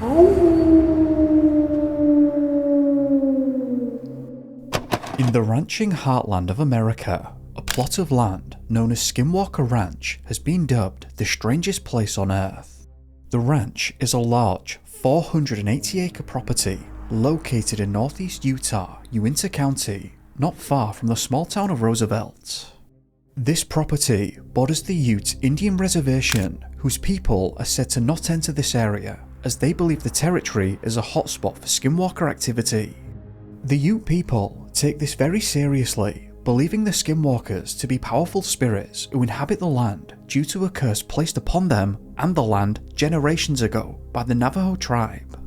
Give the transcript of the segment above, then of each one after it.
In the ranching heartland of America, a plot of land known as Skinwalker Ranch has been dubbed the strangest place on earth. The ranch is a large 480-acre property located in northeast Utah, Uintah County, not far from the small town of Roosevelt. This property borders the Ute Indian Reservation, whose people are said to not enter this area as they believe the territory is a hotspot for skinwalker activity. The Ute people take this very seriously, believing the skinwalkers to be powerful spirits who inhabit the land due to a curse placed upon them and the land generations ago by the Navajo tribe.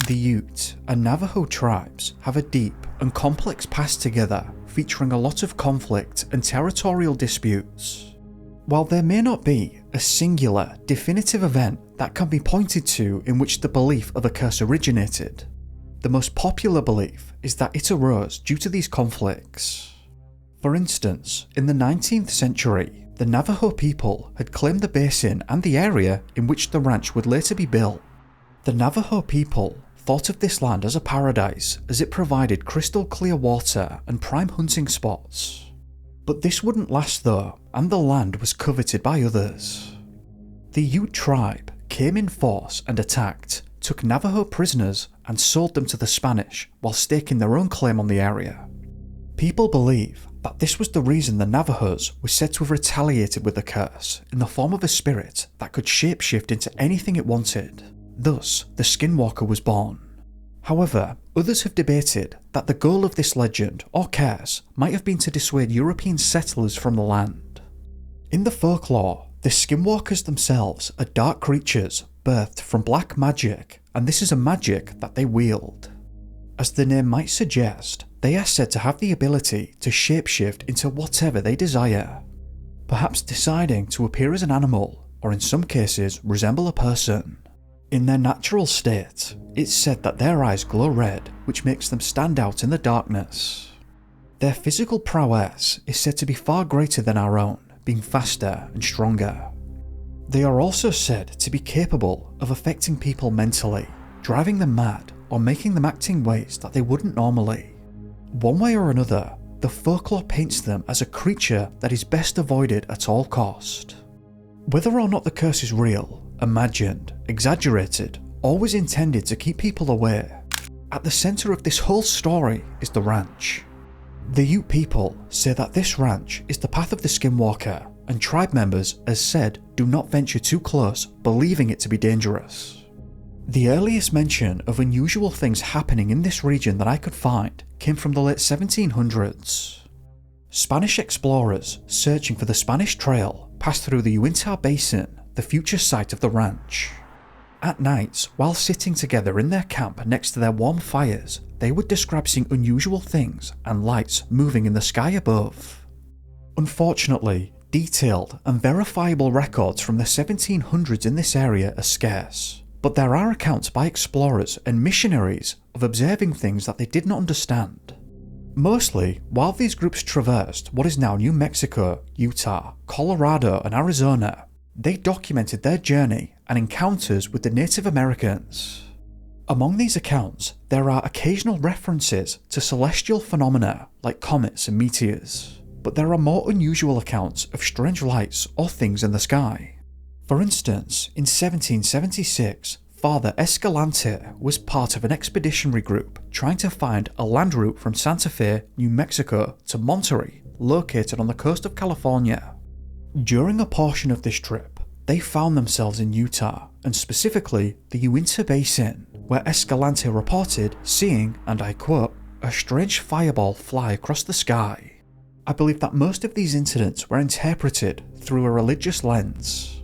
The Ute and Navajo tribes have a deep and complex past together, featuring a lot of conflict and territorial disputes. While there may not be a singular, definitive event that can be pointed to in which the belief of a curse originated, the most popular belief is that it arose due to these conflicts. For instance, in the 19th century, the Navajo people had claimed the basin and the area in which the ranch would later be built. The Navajo people thought of this land as a paradise as it provided crystal clear water and prime hunting spots. But this wouldn't last though, and the land was coveted by others. The Ute tribe came in force and attacked, took Navajo prisoners and sold them to the Spanish while staking their own claim on the area. People believe that this was the reason the Navajos were said to have retaliated with the curse in the form of a spirit that could shapeshift into anything it wanted. Thus, the Skinwalker was born. However, others have debated that the goal of this legend or curse might have been to dissuade European settlers from the land. In the folklore, the Skinwalkers themselves are dark creatures birthed from black magic, and this is a magic that they wield. As the name might suggest, they are said to have the ability to shapeshift into whatever they desire, perhaps deciding to appear as an animal, or in some cases resemble a person. In their natural state, it's said that their eyes glow red, which makes them stand out in the darkness. Their physical prowess is said to be far greater than our own, being faster and stronger. They are also said to be capable of affecting people mentally, driving them mad or making them act in ways that they wouldn't normally. One way or another, the folklore paints them as a creature that is best avoided at all cost. Whether or not the curse is real, imagined, exaggerated, or was intended to keep people away, at the centre of this whole story is the ranch. The Ute people say that this ranch is the path of the Skinwalker, and tribe members, as said, do not venture too close, believing it to be dangerous. The earliest mention of unusual things happening in this region that I could find came from the late 1700s. Spanish explorers searching for the Spanish Trail passed through the Uintah Basin, the future site of the ranch. At nights, while sitting together in their camp next to their warm fires, they would describe seeing unusual things and lights moving in the sky above. Unfortunately, detailed and verifiable records from the 1700s in this area are scarce, but there are accounts by explorers and missionaries of observing things that they did not understand. Mostly, while these groups traversed what is now New Mexico, Utah, Colorado, and Arizona, they documented their journey and encounters with the Native Americans. Among these accounts, there are occasional references to celestial phenomena like comets and meteors, but there are more unusual accounts of strange lights or things in the sky. For instance, in 1776, Father Escalante was part of an expeditionary group trying to find a land route from Santa Fe, New Mexico to Monterey, located on the coast of California. During a portion of this trip, they found themselves in Utah, and specifically the Uintah Basin, where Escalante reported seeing, and I quote, a strange fireball fly across the sky. I believe that most of these incidents were interpreted through a religious lens.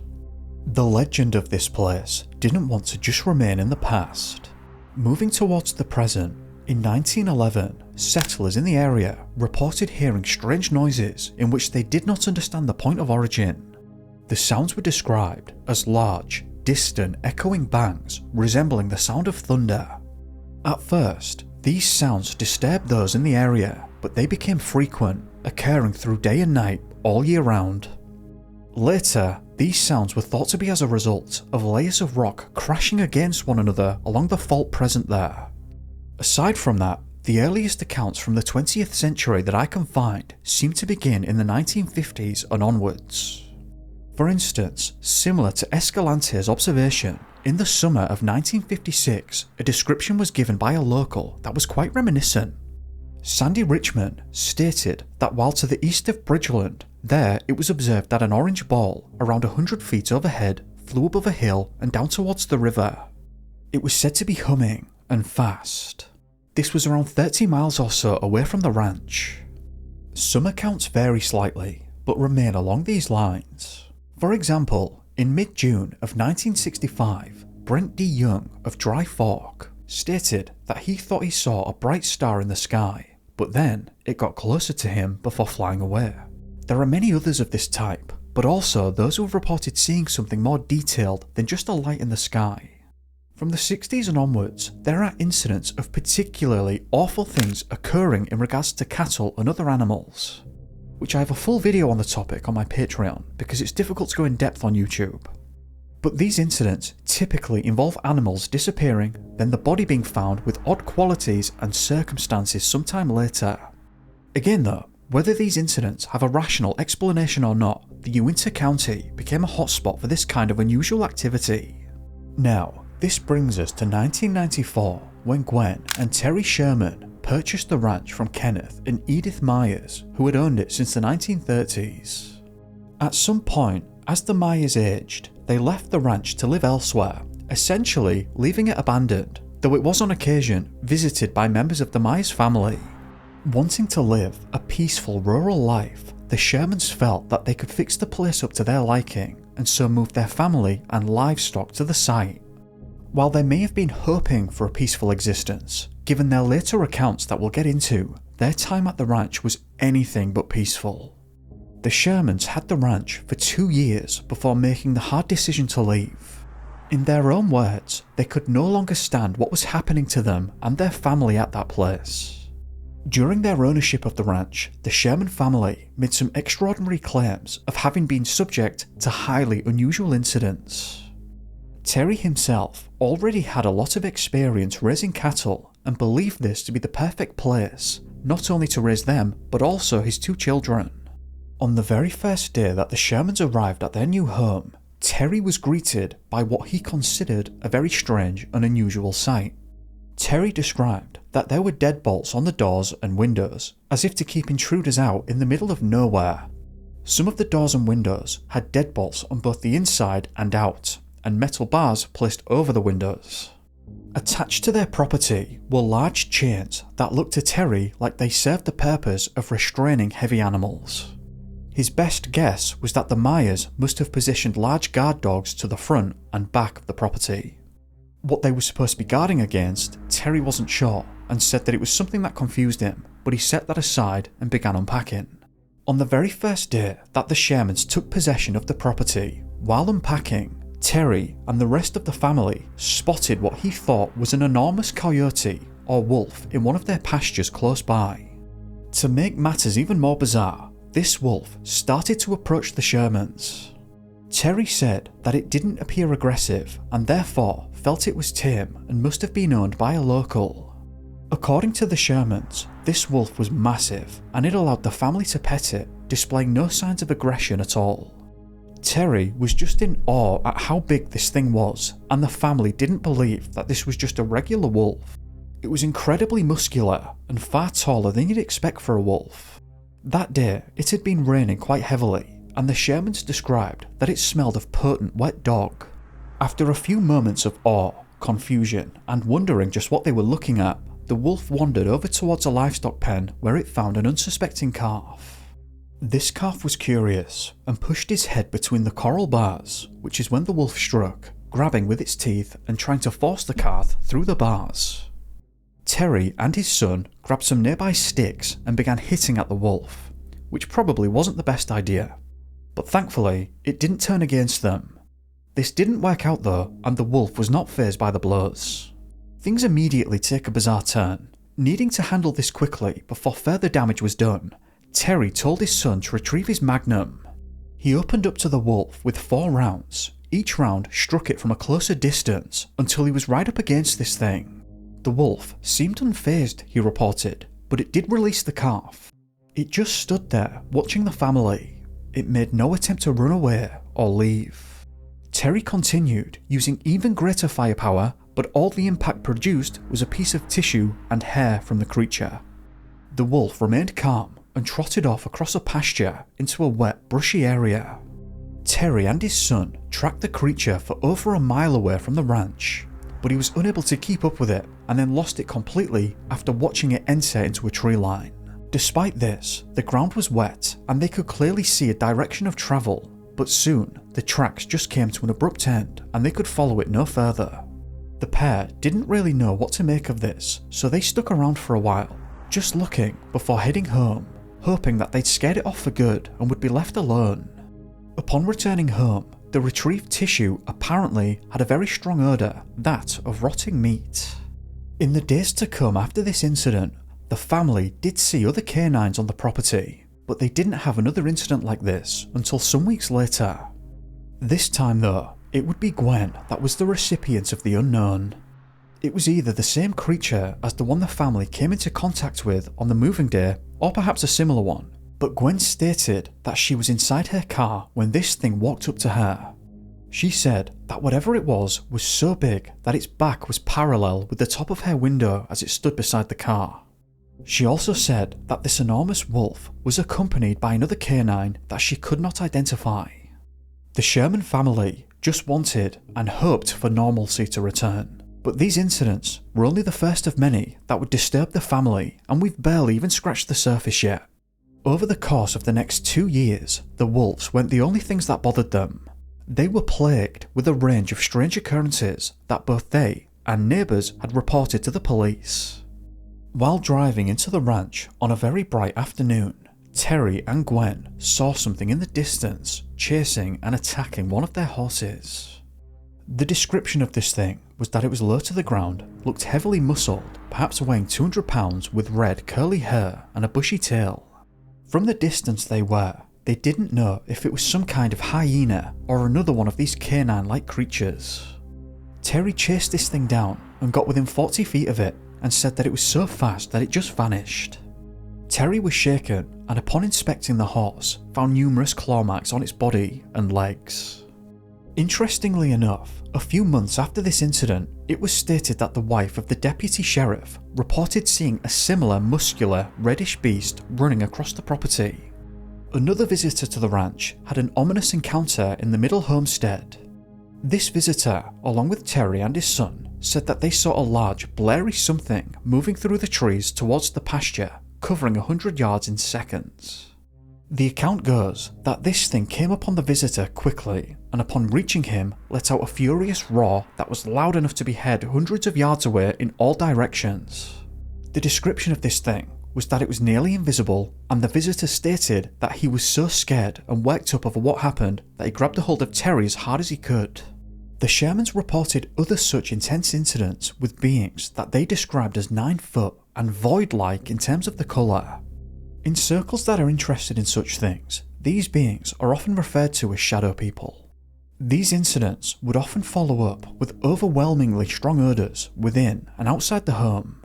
The legend of this place didn't want to just remain in the past. Moving towards the present, in 1911, settlers in the area reported hearing strange noises in which they did not understand the point of origin. The sounds were described as large, distant, echoing bangs resembling the sound of thunder. At first, these sounds disturbed those in the area, but they became frequent, occurring through day and night all year round. Later, These sounds were thought to be as a result of layers of rock crashing against one another along the fault present there. Aside from that, the earliest accounts from the 20th century that I can find seem to begin in the 1950s and onwards. For instance, similar to Escalante's observation, in the summer of 1956, a description was given by a local that was quite reminiscent. Sandy Richmond stated that while to the east of Bridgeland, there it was observed that an orange ball, around 100 feet overhead, flew above a hill and down towards the river. It was said to be humming, and fast. This was around 30 miles or so away from the ranch. Some accounts vary slightly, but remain along these lines. For example, in mid-June of 1965, Brent D. Young of Dry Fork stated that he thought he saw a bright star in the sky, but then it got closer to him before flying away. There are many others of this type, but also those who have reported seeing something more detailed than just a light in the sky. From the 60s and onwards, there are incidents of particularly awful things occurring in regards to cattle and other animals, which I have a full video on the topic on my Patreon because it's difficult to go in depth on YouTube. But these incidents typically involve animals disappearing, then the body being found with odd qualities and circumstances sometime later. Again though, whether these incidents have a rational explanation or not, the Uintah County became a hotspot for this kind of unusual activity. Now, this brings us to 1994, when Gwen and Terry Sherman purchased the ranch from Kenneth and Edith Myers, who had owned it since the 1930s. At some point, as the Myers aged, they left the ranch to live elsewhere, essentially leaving it abandoned, though it was on occasion visited by members of the Myers family. Wanting to live a peaceful rural life, the Shermans felt that they could fix the place up to their liking, and so moved their family and livestock to the site. While they may have been hoping for a peaceful existence, given their later accounts that we'll get into, their time at the ranch was anything but peaceful. The Shermans had the ranch for 2 years before making the hard decision to leave. In their own words, they could no longer stand what was happening to them and their family at that place. During their ownership of the ranch, the Sherman family made some extraordinary claims of having been subject to highly unusual incidents. Terry himself already had a lot of experience raising cattle and believed this to be the perfect place, not only to raise them, but also his 2 children. On the very first day that the Shermans arrived at their new home, Terry was greeted by what he considered a very strange and unusual sight. Terry described that there were deadbolts on the doors and windows, as if to keep intruders out in the middle of nowhere. Some of the doors and windows had deadbolts on both the inside and out, and metal bars placed over the windows. Attached to their property were large chains that looked to Terry like they served the purpose of restraining heavy animals. His best guess was that the Myers must have positioned large guard dogs to the front and back of the property. What they were supposed to be guarding against, Terry wasn't sure, and said that it was something that confused him, but he set that aside and began unpacking. On the very first day that the Shermans took possession of the property, while unpacking, Terry and the rest of the family spotted what he thought was an enormous coyote or wolf in one of their pastures close by. To make matters even more bizarre, this wolf started to approach the Shermans. Terry said that it didn't appear aggressive and therefore felt it was tame and must have been owned by a local. According to the Shermans, this wolf was massive and it allowed the family to pet it, displaying no signs of aggression at all. Terry was just in awe at how big this thing was, and the family didn't believe that this was just a regular wolf. It was incredibly muscular and far taller than you'd expect for a wolf. That day, it had been raining quite heavily, and the Shermans described that it smelled of potent wet dog. After a few moments of awe, confusion, and wondering just what they were looking at, the wolf wandered over towards a livestock pen where it found an unsuspecting calf. This calf was curious and pushed his head between the coral bars, which is when the wolf struck, grabbing with its teeth and trying to force the calf through the bars. Terry and his son grabbed some nearby sticks and began hitting at the wolf, which probably wasn't the best idea, but thankfully it didn't turn against them. This didn't work out though, and the wolf was not fazed by the blows. Things immediately take a bizarre turn. Needing to handle this quickly before further damage was done, Terry told his son to retrieve his magnum. He opened up to the wolf with 4 rounds. Each round struck it from a closer distance until he was right up against this thing. The wolf seemed unfazed, he reported, but it did release the calf. It just stood there, watching the family. It made no attempt to run away or leave. Terry continued, using even greater firepower, but all the impact produced was a piece of tissue and hair from the creature. The wolf remained calm and trotted off across a pasture into a wet, brushy area. Terry and his son tracked the creature for over a mile away from the ranch, but he was unable to keep up with it and then lost it completely after watching it enter into a tree line. Despite this, the ground was wet and they could clearly see a direction of travel, but soon the tracks just came to an abrupt end and they could follow it no further. The pair didn't really know what to make of this, so they stuck around for a while, just looking before heading home, hoping that they'd scared it off for good and would be left alone. Upon returning home, the retrieved tissue apparently had a very strong odour, that of rotting meat. In the days to come after this incident, the family did see other canines on the property, but they didn't have another incident like this until some weeks later. This time though, it would be Gwen that was the recipient of the unknown. It was either the same creature as the one the family came into contact with on the moving day, or perhaps a similar one, but Gwen stated that she was inside her car when this thing walked up to her. She said that whatever it was so big that its back was parallel with the top of her window as it stood beside the car. She also said that this enormous wolf was accompanied by another canine that she could not identify. The Sherman family just wanted and hoped for normalcy to return, but these incidents were only the first of many that would disturb the family, and we've barely even scratched the surface yet. Over the course of the next 2 years, the wolves weren't the only things that bothered them. They were plagued with a range of strange occurrences that both they and neighbours had reported to the police. While driving into the ranch on a very bright afternoon, Terry and Gwen saw something in the distance chasing and attacking one of their horses. The description of this thing was that it was low to the ground, looked heavily muscled, perhaps weighing 200 pounds, with red curly hair and a bushy tail. From the distance they didn't know if it was some kind of hyena or another one of these canine-like creatures. Terry chased this thing down and got within 40 feet of it and said that it was so fast that it just vanished. Terry was shaken and upon inspecting the horse found numerous claw marks on its body and legs. Interestingly enough, a few months after this incident, it was stated that the wife of the deputy sheriff reported seeing a similar muscular reddish beast running across the property. Another visitor to the ranch had an ominous encounter in the middle homestead. This visitor, along with Terry and his son, said that they saw a large, blurry something moving through the trees towards the pasture, covering 100 yards in seconds. The account goes that this thing came upon the visitor quickly, and upon reaching him, let out a furious roar that was loud enough to be heard hundreds of yards away in all directions. The description of this thing was that it was nearly invisible, and the visitor stated that he was so scared and worked up over what happened that he grabbed a hold of Terry as hard as he could. The Shermans reported other such intense incidents with beings that they described as 9 foot and void-like in terms of the colour. In circles that are interested in such things, these beings are often referred to as shadow people. These incidents would often follow up with overwhelmingly strong odours within and outside the home.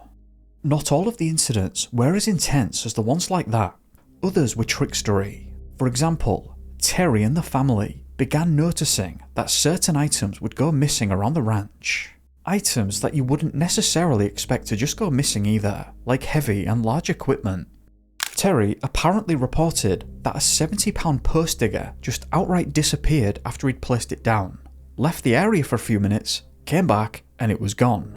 Not all of the incidents were as intense as the ones like that. Others were trickstery. For example, Terry and the family began noticing that certain items would go missing around the ranch. Items that you wouldn't necessarily expect to just go missing either, like heavy and large equipment. Terry apparently reported that a 70-pound post digger just outright disappeared after he'd placed it down, left the area for a few minutes, came back, and it was gone.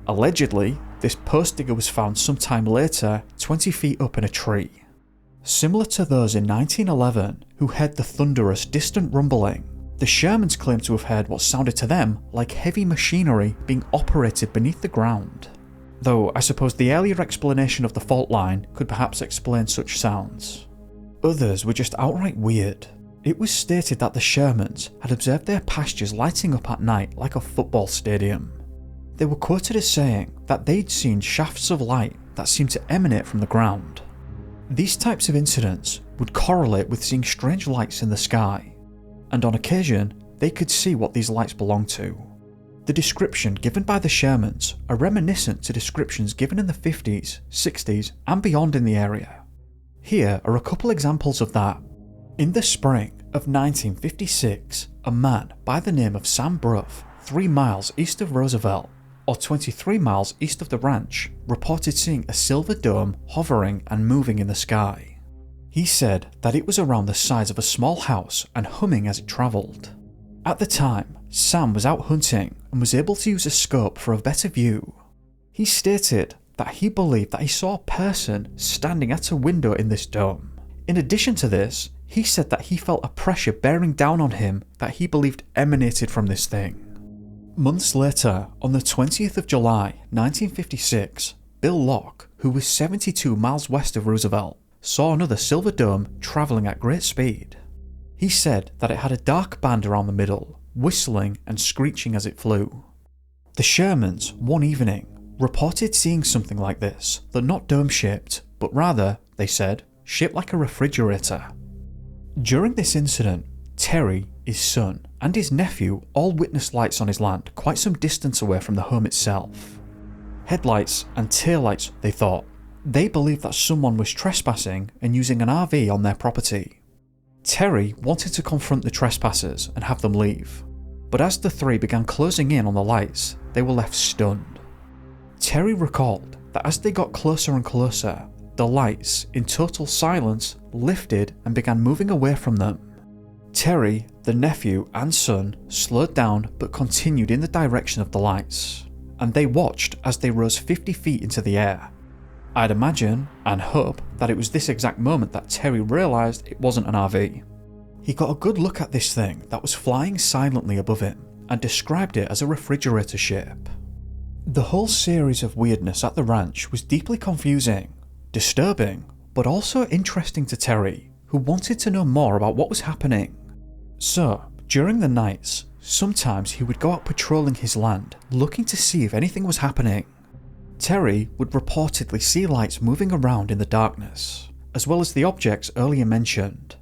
Allegedly, this post digger was found sometime later 20 feet up in a tree. Similar to those in 1911 who heard the thunderous distant rumbling, the Shermans claimed to have heard what sounded to them like heavy machinery being operated beneath the ground. Though I suppose the earlier explanation of the fault line could perhaps explain such sounds. Others were just outright weird. It was stated that the Shermans had observed their pastures lighting up at night like a football stadium. They were quoted as saying that they'd seen shafts of light that seemed to emanate from the ground. These types of incidents would correlate with seeing strange lights in the sky, and on occasion they could see what these lights belonged to. The description given by the Shermans are reminiscent to descriptions given in the 50s, 60s and beyond in the area. Here are a couple examples of that. In the spring of 1956, a man by the name of Sam Bruff, 3 miles east of Roosevelt, or 23 miles east of the ranch, reported seeing a silver dome hovering and moving in the sky. He said that it was around the size of a small house and humming as it travelled. At the time, Sam was out hunting and was able to use a scope for a better view. He stated that he believed that he saw a person standing at a window in this dome. In addition to this, he said that he felt a pressure bearing down on him that he believed emanated from this thing. Months later, on the 20th of July 1956, Bill Locke, who was 72 miles west of Roosevelt, saw another silver dome travelling at great speed. He said that it had a dark band around the middle, whistling and screeching as it flew. The Shermans, one evening, reported seeing something like this, though not dome-shaped, but rather, they said, shaped like a refrigerator. During this incident, Terry, his son, and his nephew all witnessed lights on his land quite some distance away from the home itself. Headlights and taillights, they thought. They believed that someone was trespassing and using an RV on their property. Terry wanted to confront the trespassers and have them leave, but as the three began closing in on the lights, they were left stunned. Terry recalled that as they got closer and closer, the lights, in total silence, lifted and began moving away from them. Terry, the nephew and son, slowed down but continued in the direction of the lights, and they watched as they rose 50 feet into the air. I'd imagine and hope that it was this exact moment that Terry realised it wasn't an RV. He got a good look at this thing that was flying silently above him and described it as a refrigerator shape. The whole series of weirdness at the ranch was deeply confusing, disturbing, but also interesting to Terry, who wanted to know more about what was happening. So, during the nights, sometimes he would go out patrolling his land, looking to see if anything was happening. Terry would reportedly see lights moving around in the darkness, as well as the objects earlier mentioned.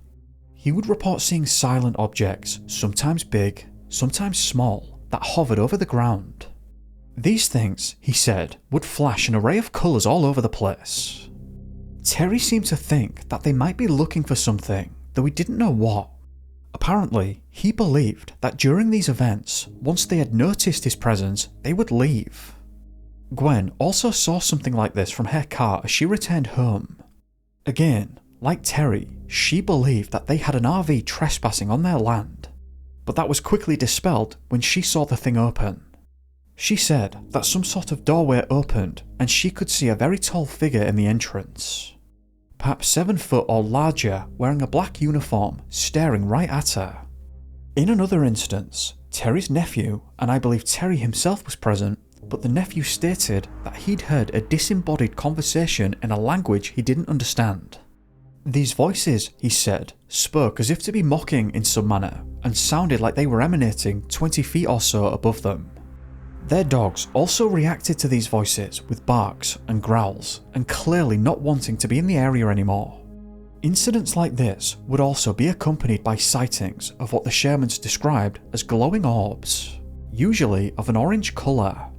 He would report seeing silent objects, sometimes big, sometimes small, that hovered over the ground. These things, he said, would flash an array of colours all over the place. Terry seemed to think that they might be looking for something, though he didn't know what. Apparently, he believed that during these events, once they had noticed his presence, they would leave. Gwen also saw something like this from her car as she returned home. Again, like Terry, she believed that they had an RV trespassing on their land, but that was quickly dispelled when she saw the thing open. She said that some sort of doorway opened and she could see a very tall figure in the entrance, perhaps 7 foot or larger, wearing a black uniform, staring right at her. In another instance, Terry's nephew, and I believe Terry himself was present, but the nephew stated that he'd heard a disembodied conversation in a language he didn't understand. These voices, he said, spoke as if to be mocking in some manner, and sounded like they were emanating 20 feet or so above them. Their dogs also reacted to these voices with barks and growls, and clearly not wanting to be in the area anymore. Incidents like this would also be accompanied by sightings of what the Shermans described as glowing orbs, usually of an orange colour.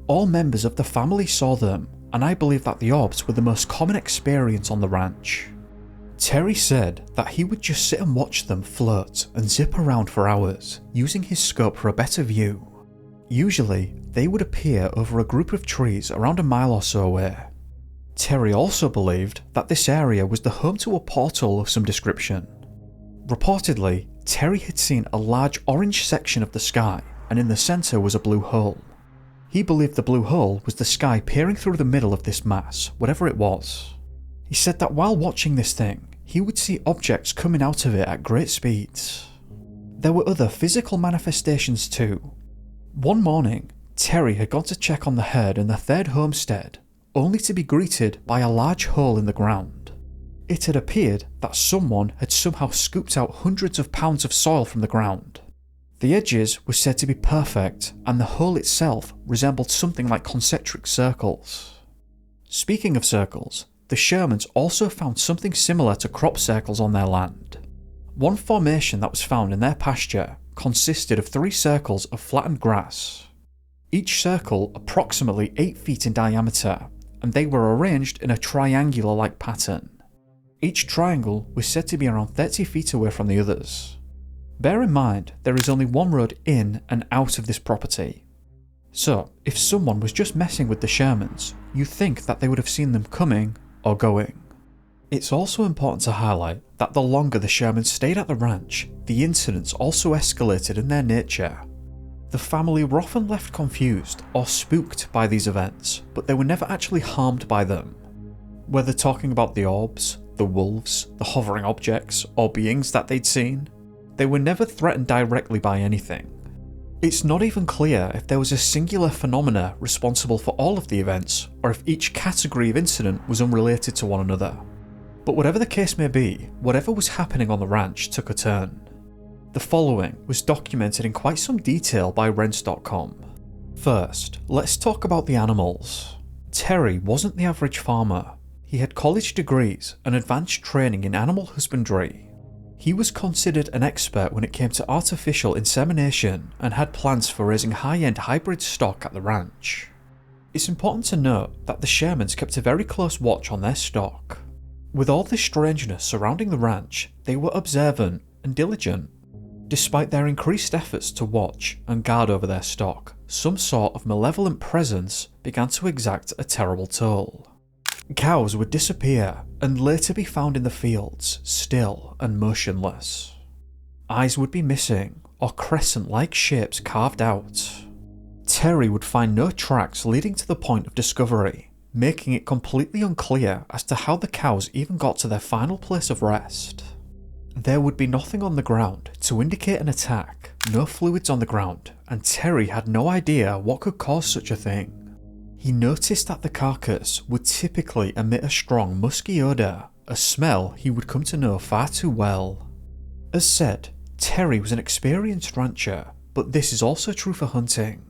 All members of the family saw them, and I believe that the orbs were the most common experience on the ranch. Terry said that he would just sit and watch them float and zip around for hours, using his scope for a better view. Usually, they would appear over a group of trees around a mile or so away. Terry also believed that this area was the home to a portal of some description. Reportedly, Terry had seen a large orange section of the sky, and in the centre was a blue hole. He believed the blue hole was the sky peering through the middle of this mass, whatever it was. He said that while watching this thing, he would see objects coming out of it at great speeds. There were other physical manifestations too. One morning, Terry had gone to check on the herd in the third homestead, only to be greeted by a large hole in the ground. It had appeared that someone had somehow scooped out hundreds of pounds of soil from the ground. The edges were said to be perfect, and the hole itself resembled something like concentric circles. Speaking of circles, the Shermans also found something similar to crop circles on their land. One formation that was found in their pasture consisted of 3 circles of flattened grass, each circle approximately 8 feet in diameter, and they were arranged in a triangular-like pattern. Each triangle was said to be around 30 feet away from the others. Bear in mind, there is only one road in and out of this property. So, if someone was just messing with the Shermans, you think that they would have seen them coming or going. It's also important to highlight that the longer the Shermans stayed at the ranch, the incidents also escalated in their nature. The family were often left confused or spooked by these events, but they were never actually harmed by them. Whether talking about the orbs, the wolves, the hovering objects, or beings that they'd seen, they were never threatened directly by anything. It's not even clear if there was a singular phenomena responsible for all of the events, or if each category of incident was unrelated to one another. But whatever the case may be, whatever was happening on the ranch took a turn. The following was documented in quite some detail by Rents.com. First, let's talk about the animals. Terry wasn't the average farmer. He had college degrees and advanced training in animal husbandry. He was considered an expert when it came to artificial insemination and had plans for raising high-end hybrid stock at the ranch. It's important to note that the Shermans kept a very close watch on their stock. With all the strangeness surrounding the ranch, they were observant and diligent. Despite their increased efforts to watch and guard over their stock, some sort of malevolent presence began to exact a terrible toll. Cows would disappear and later be found in the fields, still and motionless. Eyes would be missing, or crescent-like shapes carved out. Terry would find no tracks leading to the point of discovery, making it completely unclear as to how the cows even got to their final place of rest. There would be nothing on the ground to indicate an attack, no fluids on the ground, and Terry had no idea what could cause such a thing. He noticed that the carcass would typically emit a strong musky odour, a smell he would come to know far too well. As said, Terry was an experienced rancher, but this is also true for hunting.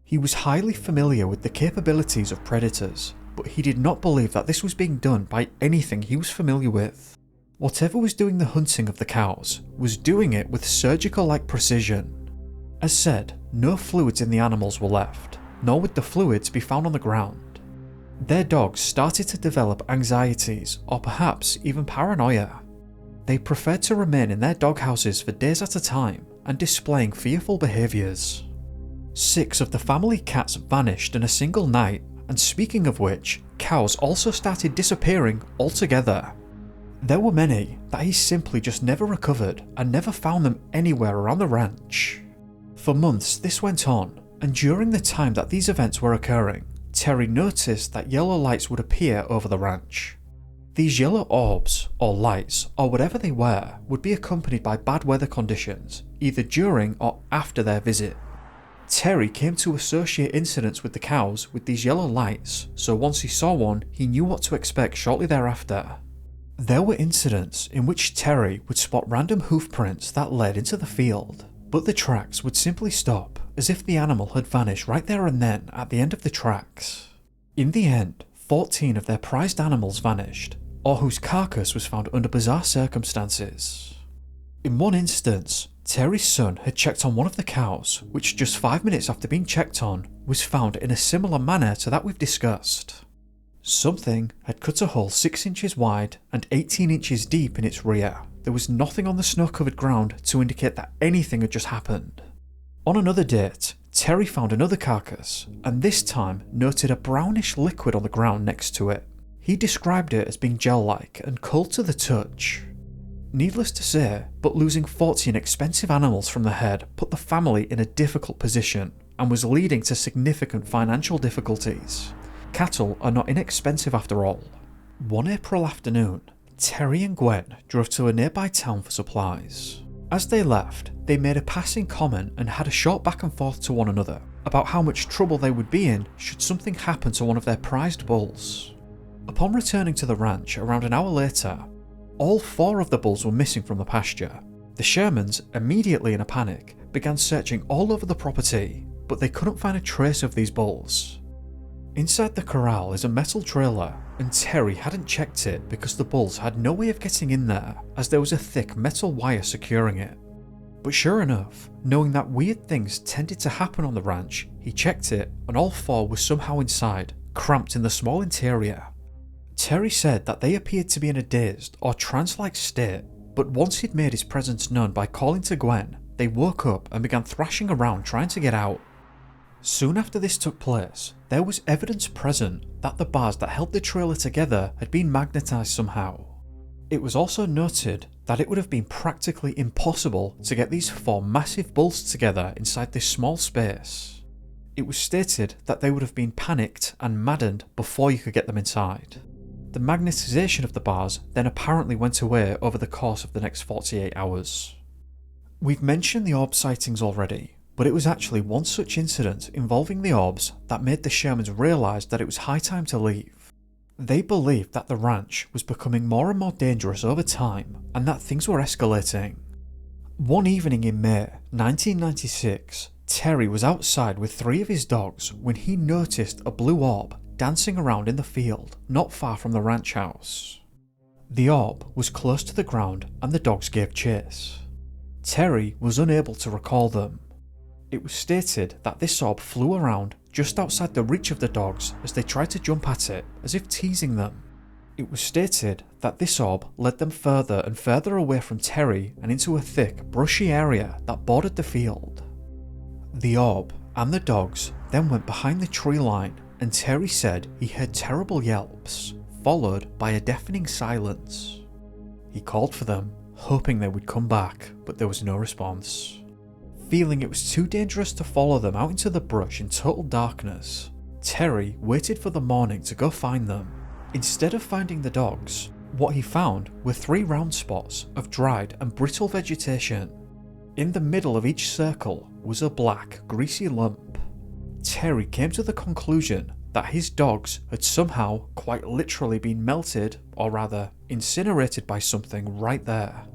He was highly familiar with the capabilities of predators, but he did not believe that this was being done by anything he was familiar with. Whatever was doing the hunting of the cows was doing it with surgical-like precision. As said, no fluids in the animals were left, nor would the fluids be found on the ground. Their dogs started to develop anxieties or perhaps even paranoia. They preferred to remain in their doghouses for days at a time and displaying fearful behaviours. 6 of the family cats vanished in a single night, and speaking of which, cows also started disappearing altogether. There were many that he simply just never recovered and never found them anywhere around the ranch. For months this went on, and during the time that these events were occurring, Terry noticed that yellow lights would appear over the ranch. These yellow orbs, or lights, or whatever they were, would be accompanied by bad weather conditions, either during or after their visit. Terry came to associate incidents with the cows with these yellow lights, so once he saw one, he knew what to expect shortly thereafter. There were incidents in which Terry would spot random hoof prints that led into the field, but the tracks would simply stop, as if the animal had vanished right there and then at the end of the tracks. In the end, 14 of their prized animals vanished, or whose carcass was found under bizarre circumstances. In one instance, Terry's son had checked on one of the cows, which just 5 minutes after being checked on, was found in a similar manner to that we've discussed. Something had cut a hole 6 inches wide and 18 inches deep in its rear. There was nothing on the snow-covered ground to indicate that anything had just happened. On another date, Terry found another carcass, and this time noted a brownish liquid on the ground next to it. He described it as being gel-like and cold to the touch. Needless to say, but losing 14 expensive animals from the herd put the family in a difficult position and was leading to significant financial difficulties. Cattle are not inexpensive after all. One April afternoon, Terry and Gwen drove to a nearby town for supplies. As they left, they made a passing comment and had a short back and forth to one another about how much trouble they would be in should something happen to one of their prized bulls. Upon returning to the ranch around an hour later, all 4 of the bulls were missing from the pasture. The Shermans, immediately in a panic, began searching all over the property, but they couldn't find a trace of these bulls. Inside the corral is a metal trailer, and Terry hadn't checked it because the bulls had no way of getting in there as there was a thick metal wire securing it. But sure enough, knowing that weird things tended to happen on the ranch, he checked it and all four were somehow inside, cramped in the small interior. Terry said that they appeared to be in a dazed or trance-like state, but once he'd made his presence known by calling to Gwen, they woke up and began thrashing around trying to get out. Soon after this took place, there was evidence present that the bars that held the trailer together had been magnetised somehow. It was also noted that it would have been practically impossible to get these four massive bulls together inside this small space. It was stated that they would have been panicked and maddened before you could get them inside. The magnetisation of the bars then apparently went away over the course of the next 48 hours. We've mentioned the orb sightings already, but it was actually one such incident involving the orbs that made the Shermans realise that it was high time to leave. They believed that the ranch was becoming more and more dangerous over time and that things were escalating. One evening in May 1996, Terry was outside with 3 of his dogs when he noticed a blue orb dancing around in the field not far from the ranch house. The orb was close to the ground and the dogs gave chase. Terry was unable to recall them. It was stated that this orb flew around just outside the reach of the dogs as they tried to jump at it, as if teasing them. It was stated that this orb led them further and further away from Terry and into a thick, brushy area that bordered the field. The orb and the dogs then went behind the tree line, and Terry said he heard terrible yelps, followed by a deafening silence. He called for them, hoping they would come back, but there was no response. Feeling it was too dangerous to follow them out into the brush in total darkness, Terry waited for the morning to go find them. Instead of finding the dogs, what he found were 3 round spots of dried and brittle vegetation. In the middle of each circle was a black, greasy lump. Terry came to the conclusion that his dogs had somehow quite literally been melted, or rather incinerated by something right there.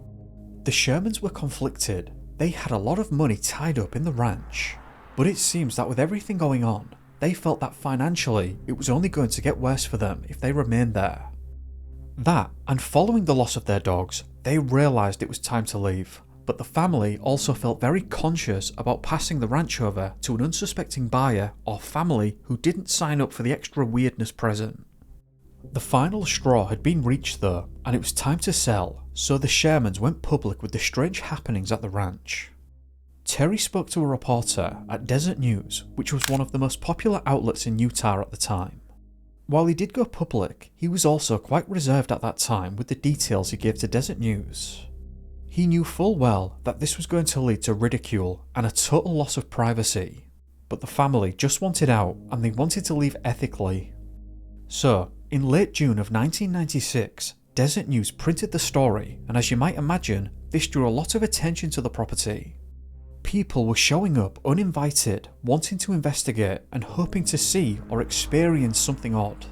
The Shermans were conflicted. They had a lot of money tied up in the ranch, but it seems that with everything going on, they felt that financially it was only going to get worse for them if they remained there. That, and following the loss of their dogs, they realised it was time to leave, but the family also felt very conscious about passing the ranch over to an unsuspecting buyer or family who didn't sign up for the extra weirdness present. The final straw had been reached though, and it was time to sell, so the Shermans went public with the strange happenings at the ranch. Terry spoke to a reporter at Desert News, which was one of the most popular outlets in Utah at the time. While he did go public, he was also quite reserved at that time with the details he gave to Desert News. He knew full well that this was going to lead to ridicule and a total loss of privacy, but the family just wanted out and they wanted to leave ethically. So, in late June of 1996, Desert News printed the story, and as you might imagine, this drew a lot of attention to the property. People were showing up uninvited, wanting to investigate and hoping to see or experience something odd.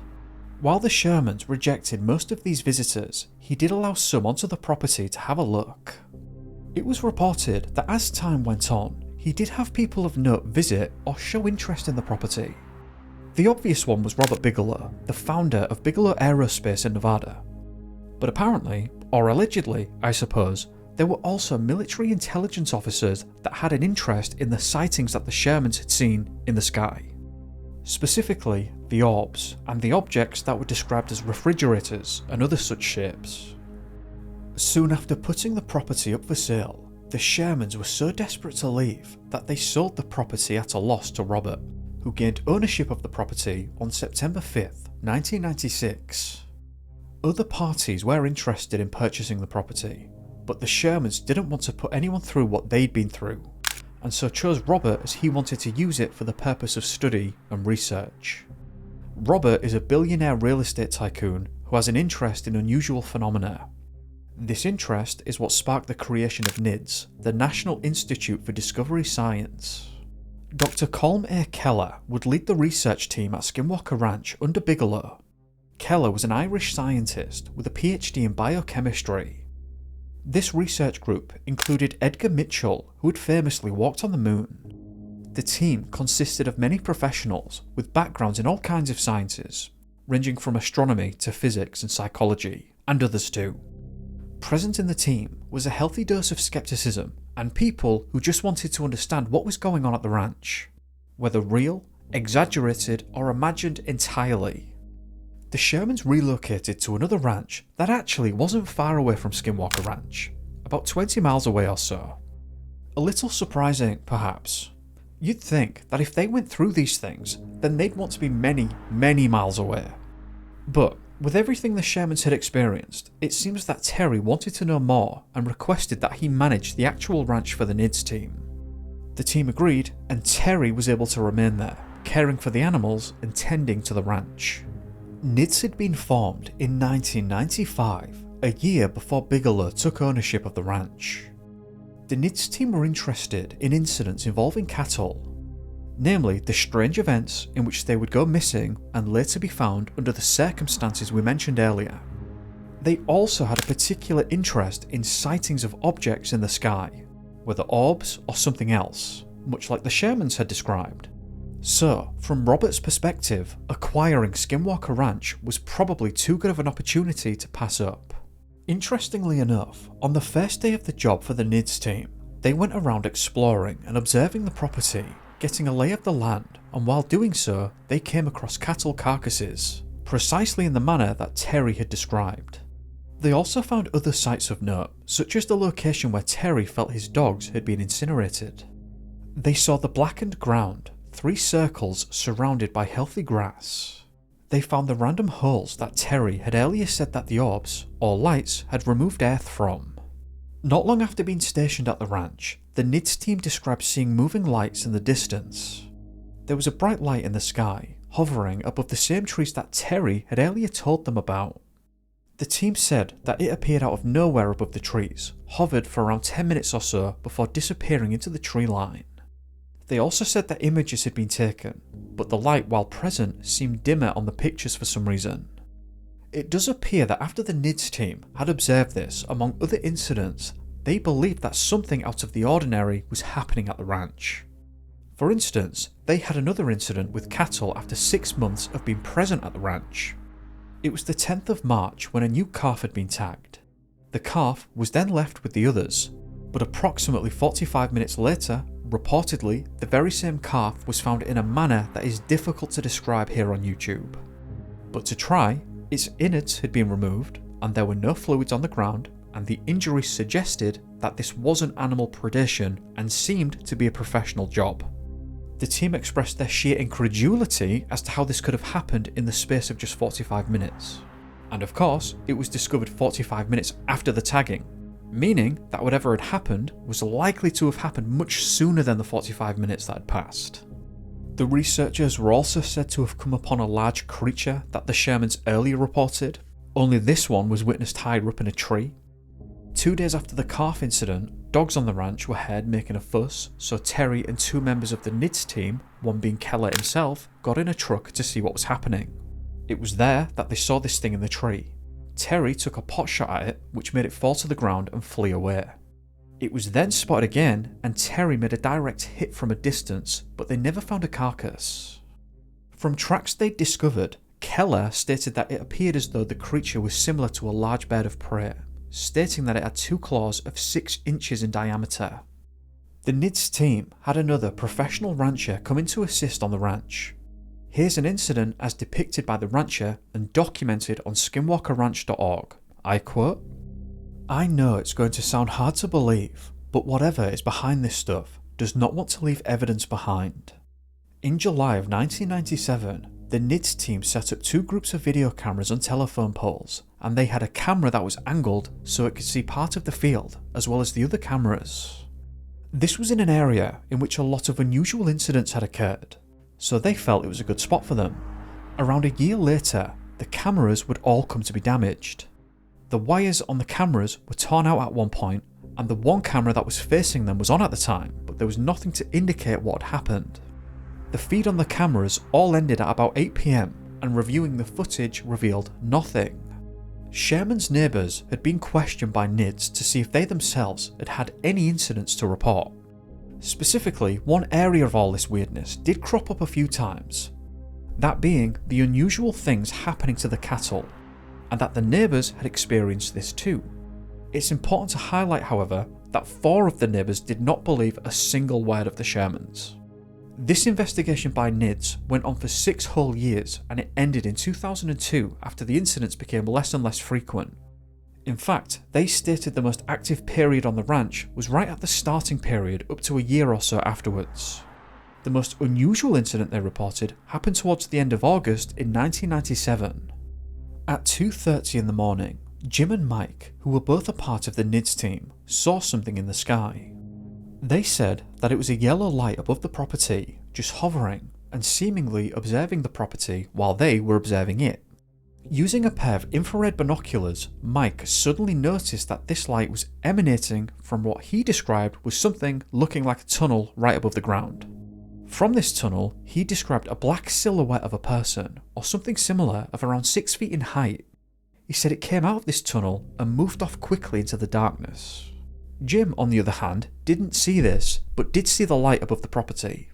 While the Shermans rejected most of these visitors, he did allow some onto the property to have a look. It was reported that as time went on, he did have people of note visit or show interest in the property. The obvious one was Robert Bigelow, the founder of Bigelow Aerospace in Nevada. But apparently, or allegedly, I suppose, there were also military intelligence officers that had an interest in the sightings that the Shermans had seen in the sky. Specifically, the orbs and the objects that were described as refrigerators and other such shapes. Soon after putting the property up for sale, the Shermans were so desperate to leave that they sold the property at a loss to Robert, who gained ownership of the property on September 5th, 1996. Other parties were interested in purchasing the property, but the Shermans didn't want to put anyone through what they'd been through, and so chose Robert as he wanted to use it for the purpose of study and research. Robert is a billionaire real estate tycoon who has an interest in unusual phenomena. This interest is what sparked the creation of NIDS, the National Institute for Discovery Science. Dr. Colm A. Keller would lead the research team at Skinwalker Ranch under Bigelow. Keller was an Irish scientist with a PhD in biochemistry. This research group included Edgar Mitchell, who had famously walked on the moon. The team consisted of many professionals with backgrounds in all kinds of sciences, ranging from astronomy to physics and psychology, and others too. Present in the team was a healthy dose of skepticism and people who just wanted to understand what was going on at the ranch, whether real, exaggerated, or imagined entirely. The Shermans relocated to another ranch that actually wasn't far away from Skinwalker Ranch, about 20 miles away or so. A little surprising, perhaps. You'd think that if they went through these things, then they'd want to be many, many miles away. But with everything the Shermans had experienced, it seems that Terry wanted to know more and requested that he manage the actual ranch for the NIDS team. The team agreed, and Terry was able to remain there, caring for the animals and tending to the ranch. NIDS had been formed in 1995, a year before Bigelow took ownership of the ranch. The NIDS team were interested in incidents involving cattle, namely the strange events in which they would go missing and later be found under the circumstances we mentioned earlier. They also had a particular interest in sightings of objects in the sky, whether orbs or something else, much like the Shermans had described. So, from Robert's perspective, acquiring Skinwalker Ranch was probably too good of an opportunity to pass up. Interestingly enough, on the first day of the job for the NIDS team, they went around exploring and observing the property, getting a lay of the land, and while doing so, they came across cattle carcasses, precisely in the manner that Terry had described. They also found other sites of note, such as the location where Terry felt his dogs had been incinerated. They saw the blackened ground, 3 circles surrounded by healthy grass. They found the random holes that Terry had earlier said that the orbs, or lights, had removed earth from. Not long after being stationed at the ranch, the NIDS team described seeing moving lights in the distance. There was a bright light in the sky, hovering above the same trees that Terry had earlier told them about. The team said that it appeared out of nowhere above the trees, hovered for around 10 minutes or so before disappearing into the tree line. They also said that images had been taken, but the light, while present, seemed dimmer on the pictures for some reason. It does appear that after the NIDS team had observed this, among other incidents, they believed that something out of the ordinary was happening at the ranch. For instance, they had another incident with cattle after 6 months of being present at the ranch. It was the 10th of March when a new calf had been tagged. The calf was then left with the others, but approximately 45 minutes later, reportedly, the very same calf was found in a manner that is difficult to describe here on YouTube. But to try, its innards had been removed, and there were no fluids on the ground, and the injuries suggested that this wasn't animal predation and seemed to be a professional job. The team expressed their sheer incredulity as to how this could have happened in the space of just 45 minutes. And of course, it was discovered 45 minutes after the tagging, meaning that whatever had happened was likely to have happened much sooner than the 45 minutes that had passed. The researchers were also said to have come upon a large creature that the Shermans earlier reported, only this one was witnessed higher up in a tree. 2 days after the calf incident, dogs on the ranch were heard making a fuss, so Terry and 2 members of the NIDS team, one being Keller himself, got in a truck to see what was happening. It was there that they saw this thing in the tree. Terry took a pot shot at it, which made it fall to the ground and flee away. It was then spotted again, and Terry made a direct hit from a distance, but they never found a carcass. From tracks they'd discovered, Keller stated that it appeared as though the creature was similar to a large bird of prey, stating that it had 2 claws of 6 inches in diameter. The NIDS team had another professional rancher come in to assist on the ranch. Here's an incident as depicted by the rancher and documented on skinwalkerranch.org. I quote, "I know it's going to sound hard to believe, but whatever is behind this stuff does not want to leave evidence behind. In July of 1997, the NIDS team set up 2 groups of video cameras on telephone poles, and they had a camera that was angled so it could see part of the field, as well as the other cameras. This was in an area in which a lot of unusual incidents had occurred, so they felt it was a good spot for them. Around a year later, the cameras would all come to be damaged. The wires on the cameras were torn out at one point, and the one camera that was facing them was on at the time, but there was nothing to indicate what had happened. The feed on the cameras all ended at about 8 PM, and reviewing the footage revealed nothing. Sherman's neighbours had been questioned by NIDS to see if they themselves had had any incidents to report. Specifically, one area of all this weirdness did crop up a few times. That being the unusual things happening to the cattle, and that the neighbours had experienced this too. It's important to highlight, however, that 4 of the neighbours did not believe a single word of the Shermans. This investigation by NIDS went on for 6 whole years, and it ended in 2002 after the incidents became less and less frequent. In fact, they stated the most active period on the ranch was right at the starting period up to a year or so afterwards. The most unusual incident they reported happened towards the end of August in 1997. At 2:30 in the morning, Jim and Mike, who were both a part of the NIDS team, saw something in the sky. They said that it was a yellow light above the property, just hovering and seemingly observing the property while they were observing it. Using a pair of infrared binoculars, Mike suddenly noticed that this light was emanating from what he described was something looking like a tunnel right above the ground. From this tunnel, he described a black silhouette of a person, or something similar, of around 6 feet in height. He said it came out of this tunnel and moved off quickly into the darkness. Jim, on the other hand, didn't see this, but did see the light above the property.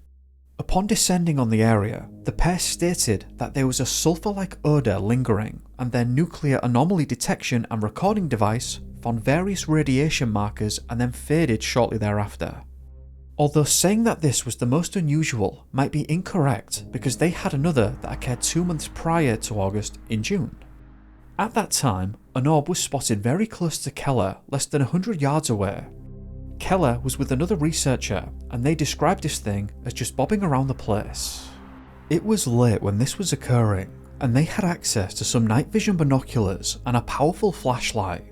Upon descending on the area, the pair stated that there was a sulphur-like odour lingering, and their nuclear anomaly detection and recording device found various radiation markers and then faded shortly thereafter. Although saying that this was the most unusual might be incorrect because they had another that occurred 2 months prior to August in June. At that time, an orb was spotted very close to Keller, less than 100 yards away. Keller was with another researcher and they described this thing as just bobbing around the place. It was late when this was occurring and they had access to some night vision binoculars and a powerful flashlight.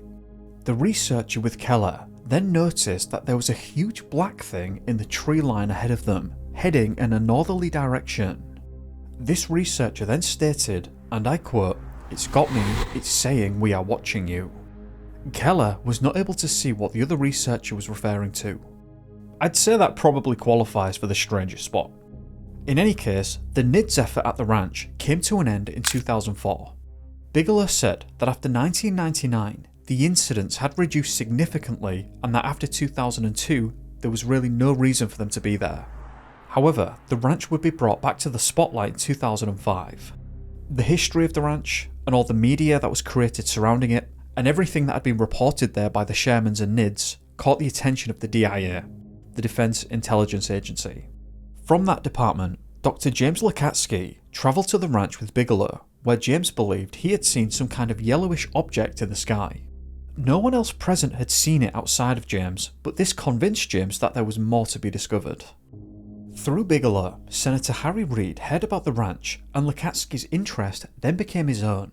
The researcher with Keller then noticed that there was a huge black thing in the tree line ahead of them, heading in a northerly direction. This researcher then stated, and I quote, "It's got me, it's saying we are watching you." Keller was not able to see what the other researcher was referring to. I'd say that probably qualifies for the strangest spot. In any case, the NIDS effort at the ranch came to an end in 2004. Bigelow said that after 1999, the incidents had reduced significantly and that after 2002, there was really no reason for them to be there. However, the ranch would be brought back to the spotlight in 2005. The history of the ranch, and all the media that was created surrounding it, and everything that had been reported there by the Shermans and NIDS caught the attention of the DIA, the Defense Intelligence Agency. From that department, Dr. James Lakatsky travelled to the ranch with Bigelow, where James believed he had seen some kind of yellowish object in the sky. No one else present had seen it outside of James, but this convinced James that there was more to be discovered. Through Bigelow, Senator Harry Reid heard about the ranch, and Lakatsky's interest then became his own.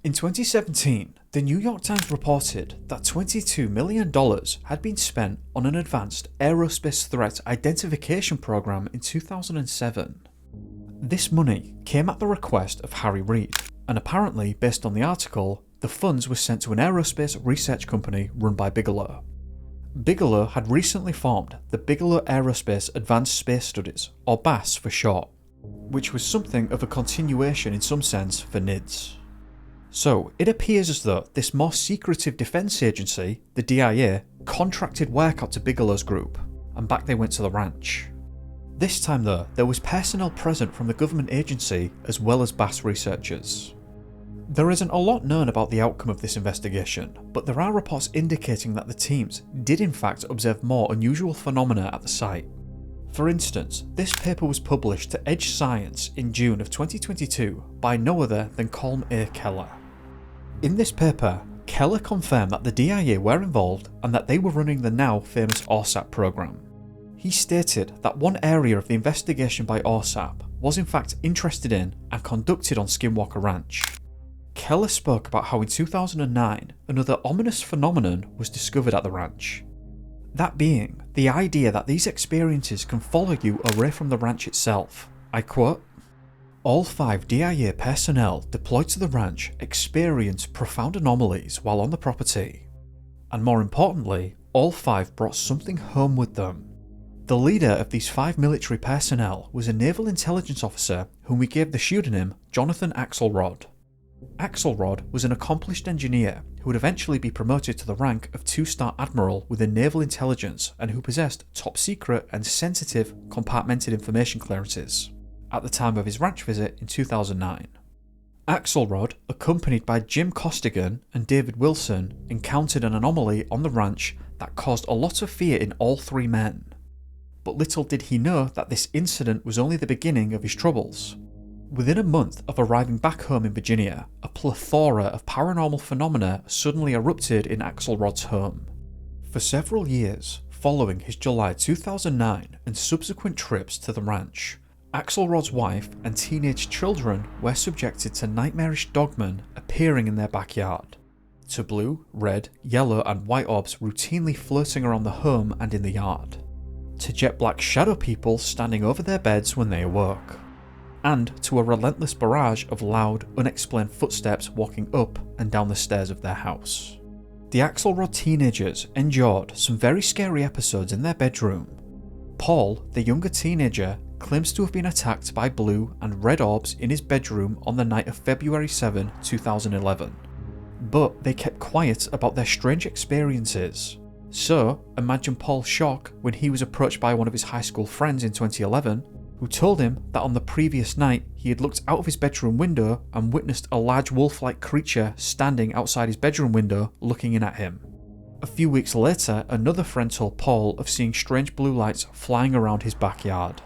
In 2017, the New York Times reported that $22 million had been spent on an advanced aerospace threat identification program in 2007. This money came at the request of Harry Reid, and apparently, based on the article, the funds were sent to an aerospace research company run by Bigelow. Bigelow had recently formed the Bigelow Aerospace Advanced Space Studies, or BASS for short, which was something of a continuation in some sense for NIDS. So it appears as though this more secretive defence agency, the DIA, contracted work out to Bigelow's group, and back they went to the ranch. This time though, there was personnel present from the government agency as well as BASS researchers. There isn't a lot known about the outcome of this investigation, but there are reports indicating that the teams did in fact observe more unusual phenomena at the site. For instance, this paper was published to Edge Science in June of 2022 by no other than Colm A. Keller. In this paper, Keller confirmed that the DIA were involved and that they were running the now famous ORSAP program. He stated that one area of the investigation by ORSAP was in fact interested in and conducted on Skinwalker Ranch. Keller spoke about how in 2009, another ominous phenomenon was discovered at the ranch. That being, the idea that these experiences can follow you away from the ranch itself. I quote, "All 5 DIA personnel deployed to the ranch experienced profound anomalies while on the property. And more importantly, all 5 brought something home with them. The leader of these 5 military personnel was a naval intelligence officer whom we gave the pseudonym Jonathan Axelrod. Axelrod was an accomplished engineer who would eventually be promoted to the rank of 2-star admiral within naval intelligence and who possessed top secret and sensitive compartmented information clearances. at the time of his ranch visit in 2009. Axelrod, accompanied by Jim Costigan and David Wilson, encountered an anomaly on the ranch that caused a lot of fear in all three men. But little did he know that this incident was only the beginning of his troubles. Within a month of arriving back home in Virginia, a plethora of paranormal phenomena suddenly erupted in Axelrod's home. For several years, following his July 2009 and subsequent trips to the ranch, Axelrod's wife and teenage children were subjected to nightmarish dogmen appearing in their backyard, to blue, red, yellow and white orbs routinely floating around the home and in the yard, to jet black shadow people standing over their beds when they awoke, and to a relentless barrage of loud, unexplained footsteps walking up and down the stairs of their house. The Axelrod teenagers endured some very scary episodes in their bedroom. Paul, the younger teenager, claims to have been attacked by blue and red orbs in his bedroom on the night of February 7, 2011. But they kept quiet about their strange experiences. So, imagine Paul's shock when he was approached by one of his high school friends in 2011, who told him that on the previous night he had looked out of his bedroom window and witnessed a large wolf-like creature standing outside his bedroom window looking in at him. A few weeks later, another friend told Paul of seeing strange blue lights flying around his backyard.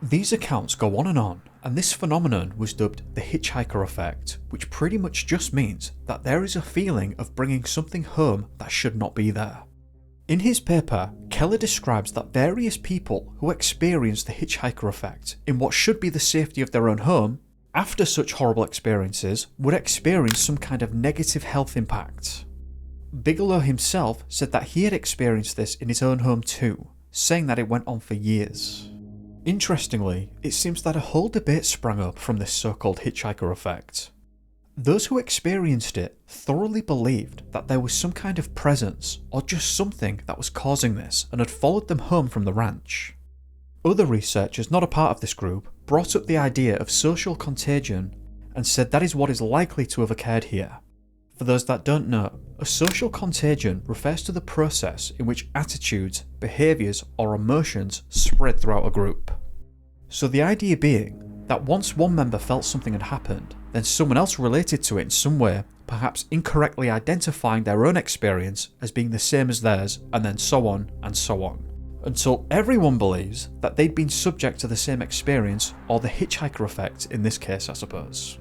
These accounts go on, and this phenomenon was dubbed the hitchhiker effect, which pretty much just means that there is a feeling of bringing something home that should not be there. In his paper, Keller describes that various people who experience the hitchhiker effect in what should be the safety of their own home, after such horrible experiences, would experience some kind of negative health impact. Bigelow himself said that he had experienced this in his own home too, saying that it went on for years. Interestingly, it seems that a whole debate sprang up from this so-called hitchhiker effect. Those who experienced it thoroughly believed that there was some kind of presence or just something that was causing this and had followed them home from the ranch. Other researchers not a part of this group brought up the idea of social contagion and said that is what is likely to have occurred here. For those that don't know, a social contagion refers to the process in which attitudes, behaviours or emotions spread throughout a group. So the idea being that once one member felt something had happened, then someone else related to it in some way, perhaps incorrectly identifying their own experience as being the same as theirs, and then so on, until everyone believes that they'd been subject to the same experience, or the hitchhiker effect in this case, I suppose.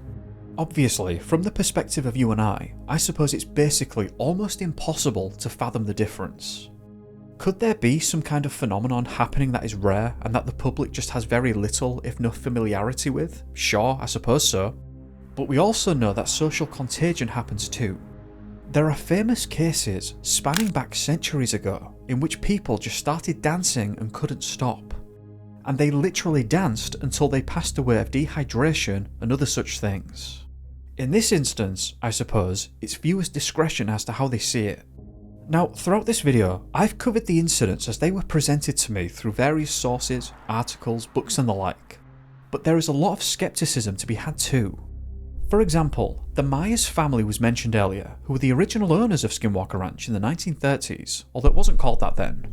Obviously, from the perspective of you and I suppose it's basically almost impossible to fathom the difference. Could there be some kind of phenomenon happening that is rare and that the public just has very little, if no familiarity with? Sure, I suppose so. But we also know that social contagion happens too. There are famous cases spanning back centuries ago in which people just started dancing and couldn't stop. And they literally danced until they passed away of dehydration and other such things. In this instance, I suppose, it's viewers' discretion as to how they see it. Now, throughout this video, I've covered the incidents as they were presented to me through various sources, articles, books and the like. But there is a lot of skepticism to be had too. For example, the Myers family was mentioned earlier, who were the original owners of Skinwalker Ranch in the 1930s, although it wasn't called that then.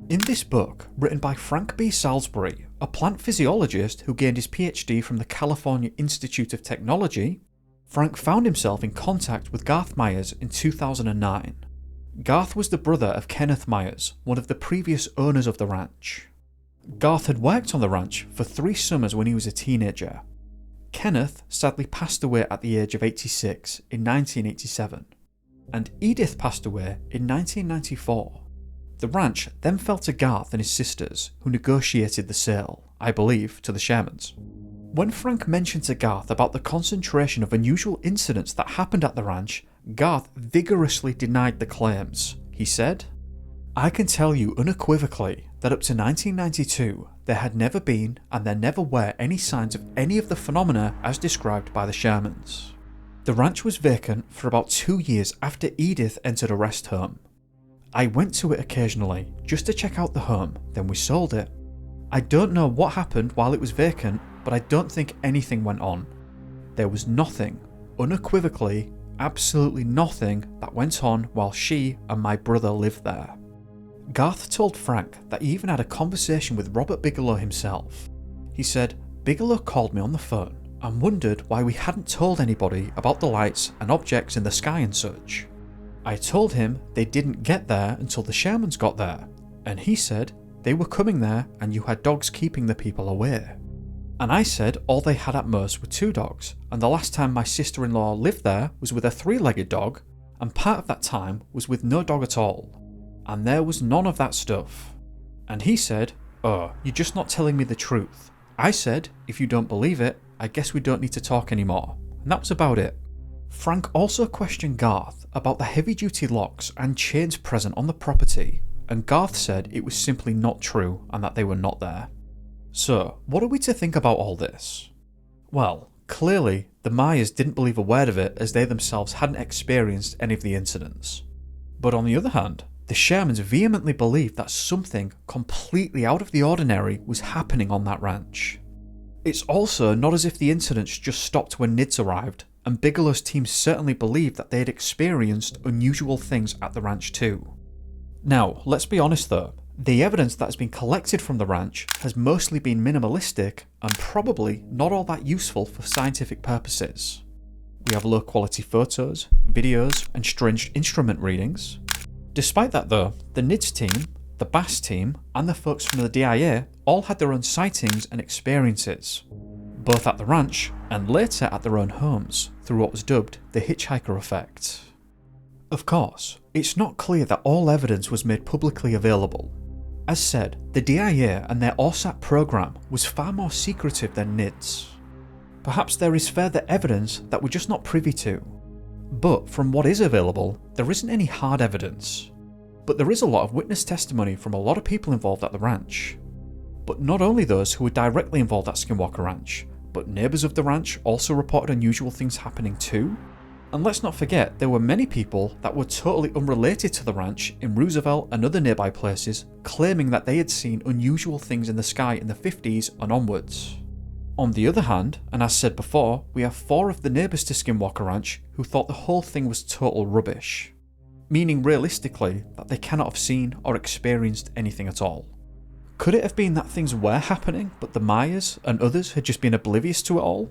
In this book, written by Frank B. Salisbury, a plant physiologist who gained his PhD from the California Institute of Technology, Frank found himself in contact with Garth Myers in 2009. Garth was the brother of Kenneth Myers, one of the previous owners of the ranch. Garth had worked on the ranch for 3 summers when he was a teenager. Kenneth sadly passed away at the age of 86 in 1987, and Edith passed away in 1994. The ranch then fell to Garth and his sisters, who negotiated the sale, I believe, to the Shermans. When Frank mentioned to Garth about the concentration of unusual incidents that happened at the ranch, Garth vigorously denied the claims. He said, "I can tell you unequivocally that up to 1992, there had never been and there never were any signs of any of the phenomena as described by the Shermans. The ranch was vacant for about 2 years after Edith entered a rest home. I went to it occasionally just to check out the home, then we sold it. I don't know what happened while it was vacant, but I don't think anything went on. There was nothing, unequivocally, absolutely nothing that went on while she and my brother lived there." Garth told Frank that he even had a conversation with Robert Bigelow himself. He said, Bigelow called me on the phone and wondered why we hadn't told anybody about the lights and objects in the sky and such. I told him they didn't get there until the Shermans got there, and he said they were coming there and you had dogs keeping the people away. And I said all they had at most were 2 dogs, and the last time my sister-in-law lived there was with a 3-legged dog, and part of that time was with no dog at all. And there was none of that stuff. And he said, "Oh, you're just not telling me the truth." I said, "If you don't believe it, I guess we don't need to talk anymore." And that was about it. Frank also questioned Garth about the heavy-duty locks and chains present on the property, and Garth said it was simply not true and that they were not there. So, what are we to think about all this? Well, clearly, the Myers didn't believe a word of it as they themselves hadn't experienced any of the incidents. But on the other hand, the Shermans vehemently believed that something completely out of the ordinary was happening on that ranch. It's also not as if the incidents just stopped when Nids arrived, and Bigelow's team certainly believed that they had experienced unusual things at the ranch too. Now, let's be honest though, the evidence that has been collected from the ranch has mostly been minimalistic and probably not all that useful for scientific purposes. We have low quality photos, videos, and strange instrument readings. Despite that though, the NIDS team, the Bass team, and the folks from the DIA all had their own sightings and experiences, both at the ranch and later at their own homes, through what was dubbed the hitchhiker effect. Of course, it's not clear that all evidence was made publicly available. As said, the DIA and their ORSAT program was far more secretive than NIDS. Perhaps there is further evidence that we're just not privy to. But from what is available, there isn't any hard evidence. But there is a lot of witness testimony from a lot of people involved at the ranch. But not only those who were directly involved at Skinwalker Ranch, but neighbours of the ranch also reported unusual things happening too. And let's not forget, there were many people that were totally unrelated to the ranch in Roosevelt and other nearby places claiming that they had seen unusual things in the sky in the 50s and onwards. On the other hand, and as said before, we have 4 of the neighbours to Skinwalker Ranch who thought the whole thing was total rubbish, meaning realistically that they cannot have seen or experienced anything at all. Could it have been that things were happening but the Myers and others had just been oblivious to it all?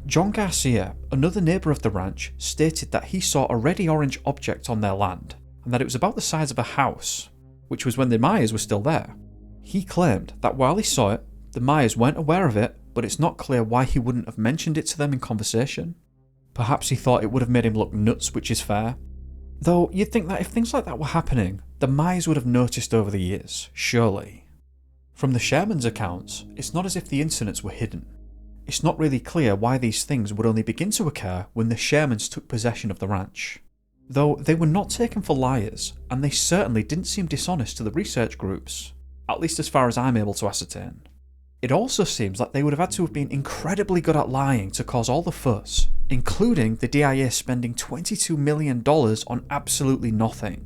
John Garcia, another neighbour of the ranch, stated that he saw a reddy orange object on their land and that it was about the size of a house, which was when the Myers were still there. He claimed that while he saw it, the Myers weren't aware of it, but it's not clear why he wouldn't have mentioned it to them in conversation. Perhaps he thought it would have made him look nuts, which is fair. Though you'd think that if things like that were happening, the Myers would have noticed over the years, surely. From the Sherman's accounts, it's not as if the incidents were hidden. It's not really clear why these things would only begin to occur when the Shermans took possession of the ranch. Though they were not taken for liars, and they certainly didn't seem dishonest to the research groups, at least as far as I'm able to ascertain. It also seems like they would have had to have been incredibly good at lying to cause all the fuss, including the DIA spending $22 million on absolutely nothing.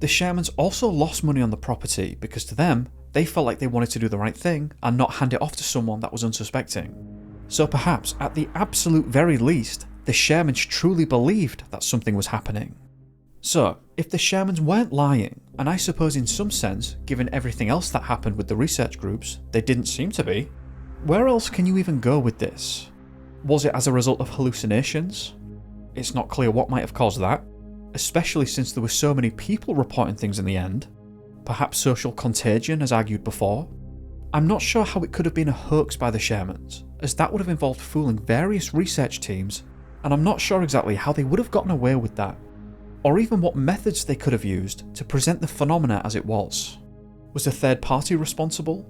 The Shermans also lost money on the property because to them, they felt like they wanted to do the right thing and not hand it off to someone that was unsuspecting. So perhaps, at the absolute very least, the Shermans truly believed that something was happening. So, if the Shermans weren't lying, and I suppose in some sense, given everything else that happened with the research groups, they didn't seem to be, where else can you even go with this? Was it as a result of hallucinations? It's not clear what might have caused that, especially since there were so many people reporting things in the end. Perhaps social contagion, as argued before. I'm not sure how it could have been a hoax by the Shermans, as that would have involved fooling various research teams, and I'm not sure exactly how they would have gotten away with that, or even what methods they could have used to present the phenomena as it was. Was a third party responsible?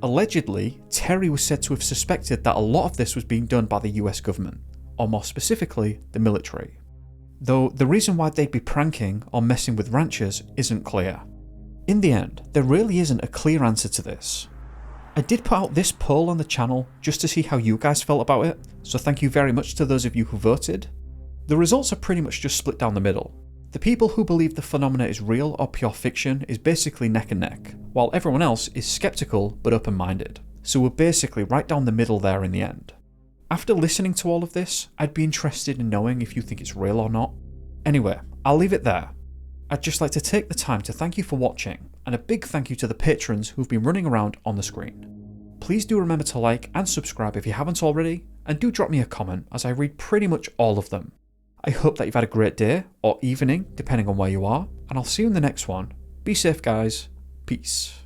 Allegedly, Terry was said to have suspected that a lot of this was being done by the US government, or more specifically, the military. Though the reason why they'd be pranking or messing with ranchers isn't clear. In the end, there really isn't a clear answer to this. I did put out this poll on the channel just to see how you guys felt about it, so thank you very much to those of you who voted. The results are pretty much just split down the middle. The people who believe the phenomena is real or pure fiction is basically neck and neck, while everyone else is skeptical but open-minded, so we're basically right down the middle there in the end. After listening to all of this, I'd be interested in knowing if you think it's real or not. Anyway, I'll leave it there. I'd just like to take the time to thank you for watching, and a big thank you to the patrons who've been running around on the screen. Please do remember to like and subscribe if you haven't already, and do drop me a comment as I read pretty much all of them. I hope that you've had a great day, or evening, depending on where you are, and I'll see you in the next one. Be safe guys, peace.